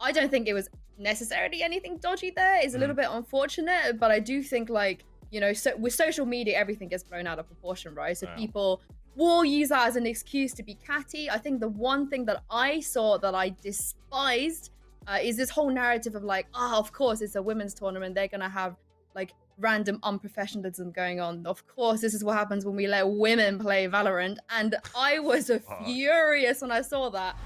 I don't think it was necessarily anything dodgy there. It's a little Mm. bit unfortunate, but I do think, like, you know, so with social media, everything gets blown out of proportion, right? So Wow. people will use that as an excuse to be catty. I think the one thing that I saw that I despised is this whole narrative of like, oh, of course, it's a women's tournament. They're going to have like random unprofessionalism going on. Of course, this is what happens when we let women play Valorant. And I was furious when I saw that.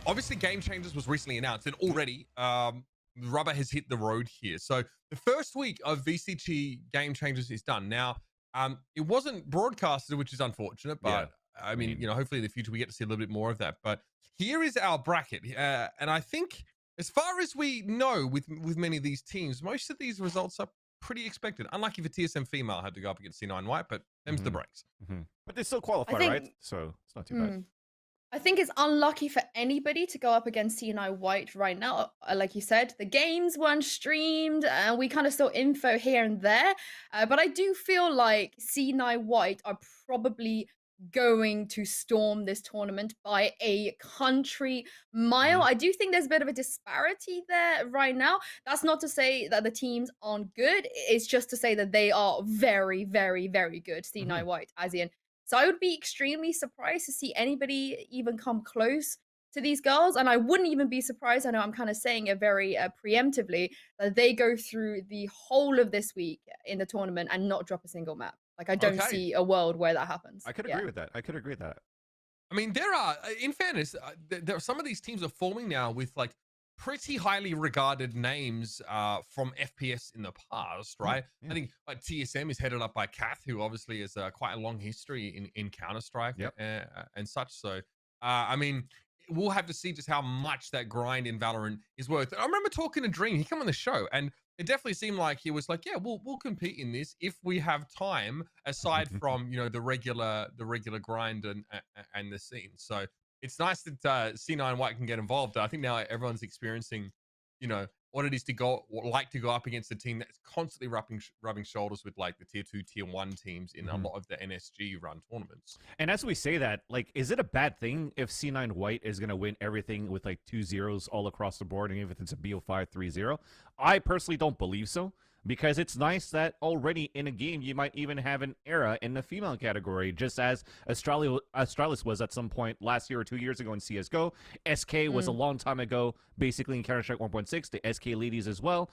Obviously, Game Changers was recently announced, and already rubber has hit the road here. So the first week of VCT Game Changers is done. Now, it wasn't broadcasted, which is unfortunate, but I mean, you know, hopefully in the future we get to see a little bit more of that. But here is our bracket, and I think, as far as we know, with many of these teams, most of these results are pretty expected. Unlucky for TSM female had to go up against C9 White, but them's the breaks. But they still qualify, right? So it's not too bad. I think it's unlucky for anybody to go up against C9 White right now. Like you said, the games weren't streamed, and we kind of saw info here and there. But I do feel like C9 White are probably going to storm this tournament by a country mile. I do think there's a bit of a disparity there right now. That's not to say that the teams aren't good. It's just to say that they are very, very, very good. C9 White, as in. So I would be extremely surprised to see anybody even come close to these girls. And I wouldn't even be surprised, I know I'm kind of saying it very preemptively, that they go through the whole of this week in the tournament and not drop a single map. Like, I don't see a world where that happens. I could agree with that. I could agree with that. I mean, there are, in fairness, there are some of these teams are forming now with like pretty highly regarded names from FPS in the past, right? Yeah. I think like TSM is headed up by Kath, who obviously has quite a long history in Counter-Strike and such. So, I mean, we'll have to see just how much that grind in Valorant is worth. I remember talking to Dream. He came on the show, and it definitely seemed like he was like, yeah, we'll compete in this if we have time, aside from, you know, the regular grind and the scene. So it's nice that C9 White can get involved. I think now everyone's experiencing, you know, what it is to go up against a team that's constantly rubbing shoulders with like the tier 2, tier 1 teams in a lot of the NSG run tournaments. And as we say that, like, is it a bad thing if C9 White is going to win everything with like 2 zeros all across the board, and even if it's a BO5 3-0? I personally don't believe so, because it's nice that already in a game you might even have an era in the female category, just as Astralis was at some point last year or 2 years ago in CSGO. SK was a long time ago, basically in Counter-Strike 1.6, the SK ladies as well.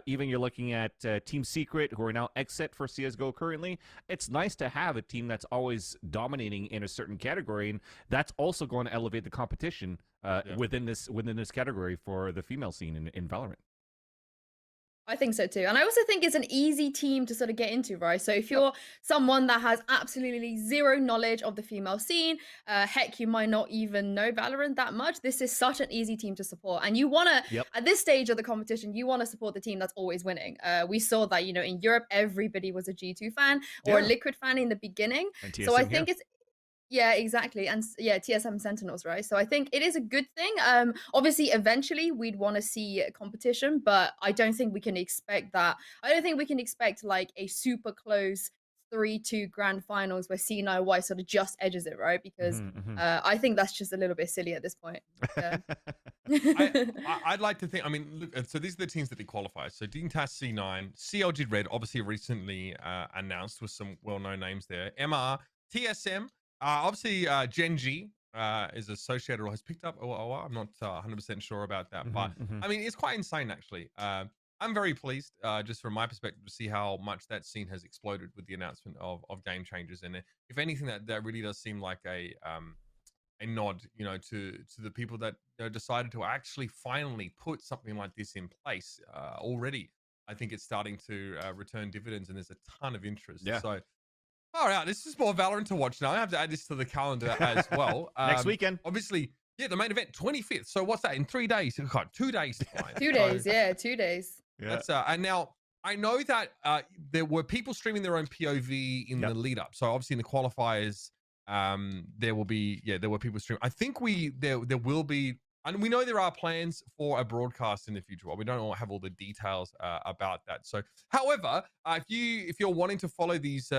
Even you're looking at Team Secret, who are now exit for CSGO currently. It's nice to have a team that's always dominating in a certain category, and that's also going to elevate the competition within this category for the female scene in Valorant. I think so too. And I also think it's an easy team to sort of get into, right? So if you're someone that has absolutely zero knowledge of the female scene, heck, you might not even know Valorant that much, this is such an easy team to support. And you want to, at this stage of the competition, you want to support the team that's always winning. We saw that, you know, in Europe, everybody was a G2 fan or a Liquid fan in the beginning. So I think it's, yeah, exactly. And yeah, TSM Sentinels, right? So I think it is a good thing. Obviously, eventually we'd want to see competition, but I don't think we can expect that. I don't think we can expect like a super close 3-2 grand finals where C9 White sort of just edges it, right? Because I think that's just a little bit silly at this point. Yeah. I'd like to think, I mean, look, so these are the teams that they qualify. So Dintas C9, CLG Red, obviously recently announced with some well-known names there. MR, TSM, obviously, Genji is associated or has picked up. I'm not 100% sure about that, but I mean, it's quite insane actually. I'm very pleased, just from my perspective, to see how much that scene has exploded with the announcement of Game Changers. And if anything, that really does seem like a nod, you know, to the people that decided to actually finally put something like this in place already. I think it's starting to return dividends, and there's a ton of interest. So. All right, this is more Valorant to watch now. I have to add this to the calendar as well. Next weekend. Obviously, yeah, the main event, 25th. So what's that, in 3 days? God, 2 days. 2 days, yeah, 2 days. Yeah. That's, and now, I know that there were people streaming their own POV in the lead up. So obviously in the qualifiers, there were people streaming. I think there will be And we know there are plans for a broadcast in the future. Well, we don't have all the details about that. So, however, if you're wanting to follow these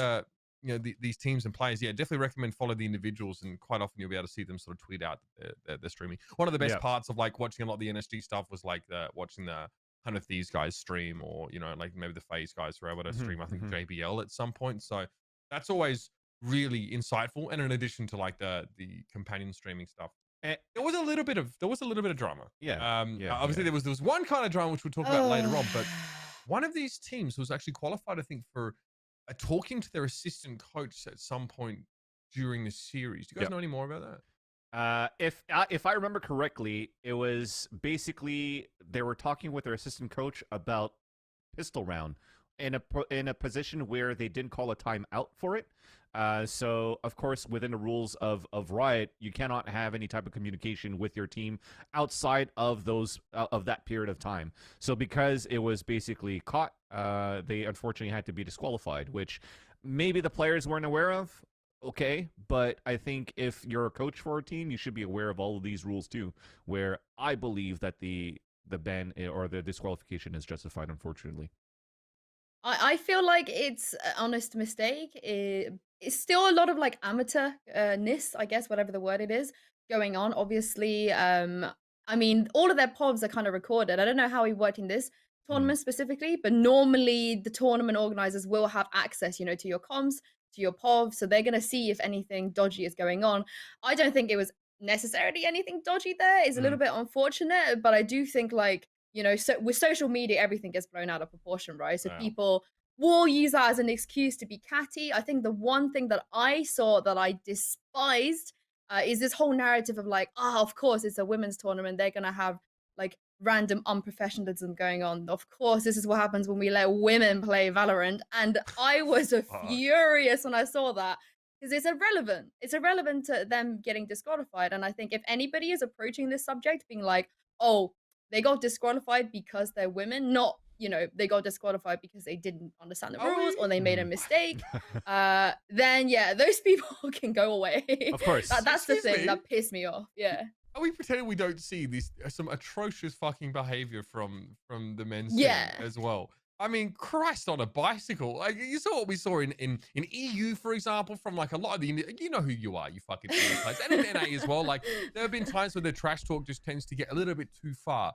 these teams and players, yeah, definitely recommend follow the individuals, and quite often you'll be able to see them sort of tweet out they're streaming. One of the best parts of like watching a lot of the NSG stuff was like watching the kind of these guys stream, or like maybe the FaZe guys were able to stream, I think JBL at some point. So that's always really insightful, and in addition to like the companion streaming stuff, there was a little bit of drama. Obviously there was one kind of drama which we'll talk about later on, but one of these teams was actually qualified, I think, for talking to their assistant coach at some point during the series. Do you guys know any more about that? If I remember correctly, it was basically they were talking with their assistant coach about pistol round in a position where they didn't call a timeout for it. So of course, within the rules of Riot, you cannot have any type of communication with your team outside of those of that period of time. So because it was basically caught, they unfortunately had to be disqualified, which maybe the players weren't aware of. Okay, but I think if you're a coach for a team, you should be aware of all of these rules too, where I believe that the ban or the disqualification is justified, unfortunately. I feel like it's an honest mistake. It's still a lot of like amateurness, I guess, whatever the word it is, going on. Obviously, I mean, all of their povs are kind of recorded. I don't know how he worked in this tournament specifically, but normally the tournament organizers will have access, to your comms, to your POV, so they're gonna see if anything dodgy is going on. I don't think it was necessarily anything dodgy there. It's a little bit unfortunate, but I do think like, so with social media, everything gets blown out of proportion, right? So people will use that as an excuse to be catty. I think the one thing that I saw that I despised is this whole narrative of like, of course, it's a women's tournament. They're going to have like random unprofessionalism going on. Of course, this is what happens when we let women play Valorant. And I was furious when I saw that, because it's irrelevant. It's irrelevant to them getting disqualified. And I think if anybody is approaching this subject being like, oh, they got disqualified because they're women, not, they got disqualified because they didn't understand the rules or they made a mistake, then yeah, those people can go away. Of course. That's the thing that pissed me off. Yeah. Are we pretending we don't see this some atrocious fucking behavior from the men's team as well? I mean, Christ on a bicycle. Like, you saw what we saw in EU, for example, from like a lot of the, you know who you are, you fucking players. And in NA as well. Like, there have been times where the trash talk just tends to get a little bit too far.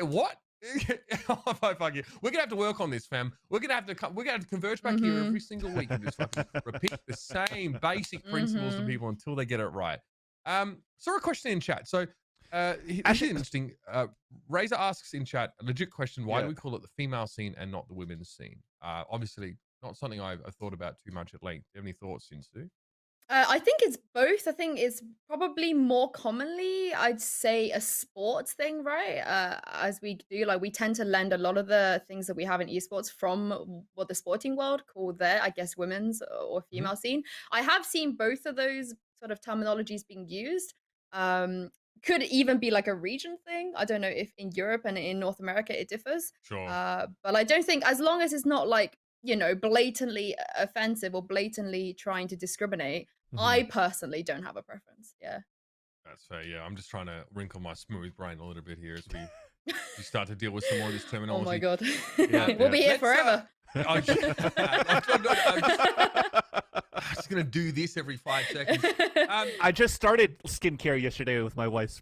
What? We're gonna have to work on this, fam. We're gonna have to converge back here every single week and just fucking repeat the same basic principles to people until they get it right. Saw a question in chat. So actually interesting. Razor asks in chat a legit question: why do we call it the female scene and not the women's scene? Obviously not something I've thought about too much at length. Do you have any thoughts, Sinsu? I think it's both. I think it's probably more commonly, I'd say, a sports thing, right? As we do, like, we tend to lend a lot of the things that we have in esports from what the sporting world call their, I guess, women's or female scene. I have seen both of those sort of terminologies being used. Could even be like a region thing. I don't know if in Europe and in North America it differs. Sure. But I don't think, as long as it's not like, blatantly offensive or blatantly trying to discriminate, I personally don't have a preference. Yeah. That's fair. Yeah. I'm just trying to wrinkle my smooth brain a little bit here as we start to deal with some more of this terminology. Oh my God. We'll be here forever. I'm just going to do this every 5 seconds. I just started skincare yesterday with my wife's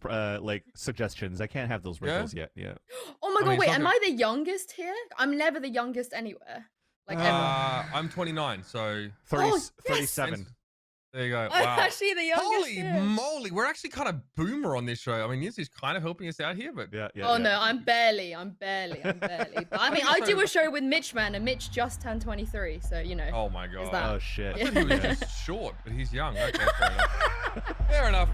suggestions. I can't have those wrinkles yet. Yeah. Oh my God, wait, am I the youngest here? I'm never the youngest anywhere. Like ever. I'm 29, so 37. There you go. Wow. I'm actually the youngest. Holy moly, we're actually kind of boomer on this show. I mean, this is kind of helping us out here, but no, I'm barely. But I mean, I do a show with Mitch, man, and Mitch just turned 23, so Oh my God. That. Oh shit. I thought he was just short, but he's young. Okay, fair enough. Fair enough.